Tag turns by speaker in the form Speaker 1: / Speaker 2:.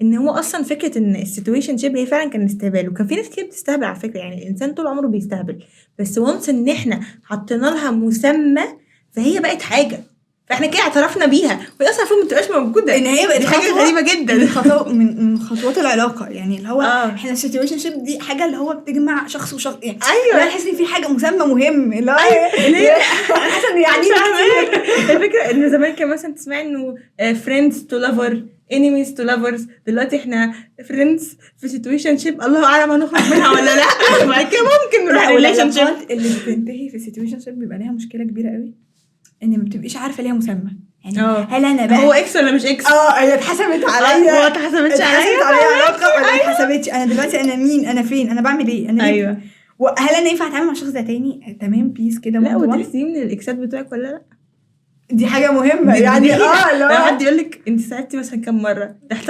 Speaker 1: ان هو اصلا فكره ان السيتويشن شيب هي فعلا كان استهبال، وكان في ناس كتير بتستهبل على فكره، يعني الانسان طول عمره بيستهبل، بس وانس ان احنا حطينا لها مسمى فهي بقت حاجه، فاحنا كده اعترفنا بيها، وهي اصلا المفروض ما تبقاش موجوده،
Speaker 2: ان هي بقت
Speaker 1: دي حاجه
Speaker 2: خطوة
Speaker 1: غريبه جدا.
Speaker 2: من خطوات العلاقه، يعني اللي هو احنا السيتويشن شيب دي حاجه اللي هو بتجمع شخص وشخص، يعني
Speaker 1: ايوه
Speaker 2: انا بحس ان في حاجه مسمى مهم اللي هو
Speaker 1: ليه؟
Speaker 2: انا حاسه ان يعني
Speaker 1: الفكره ان زمان كان مثلا تسمعي انه فريندز تو لافر، انيميز تو لافرز، دلوقتي احنا فريندز في سيتويشن شيب، الله اعلم هنخرج منها ولا لا. بعد كده ممكن نروح ريليشن شيب.
Speaker 2: العلاقات اللي بتنتهي في السيتويشن شيب بيبقى ليها مشكله كبيره قوي، ان ما بتبقيش عارفه ليها مسمى، يعني هل انا بقى
Speaker 1: هو اكس ولا مش اكس،
Speaker 2: هي اتحسبت عليا
Speaker 1: هو اتحسبتش عليا
Speaker 2: علاقه ولا اتحسبتش، انا دلوقتي انا مين، انا فين، انا بعمل ايه، انا ليه؟
Speaker 1: ايوه
Speaker 2: وهل انا ينفع اتعامل مع الشخص ده تاني تمام بيس كده؟
Speaker 1: لا،
Speaker 2: one to one؟
Speaker 1: وتحسيه من الاكسات بتوعك ولا لا،
Speaker 2: دي حاجه مهمه
Speaker 1: دي
Speaker 2: يعني
Speaker 1: لما
Speaker 2: لا
Speaker 1: حد يقول لك انت ساعدتي مثلا كام مره تحتاج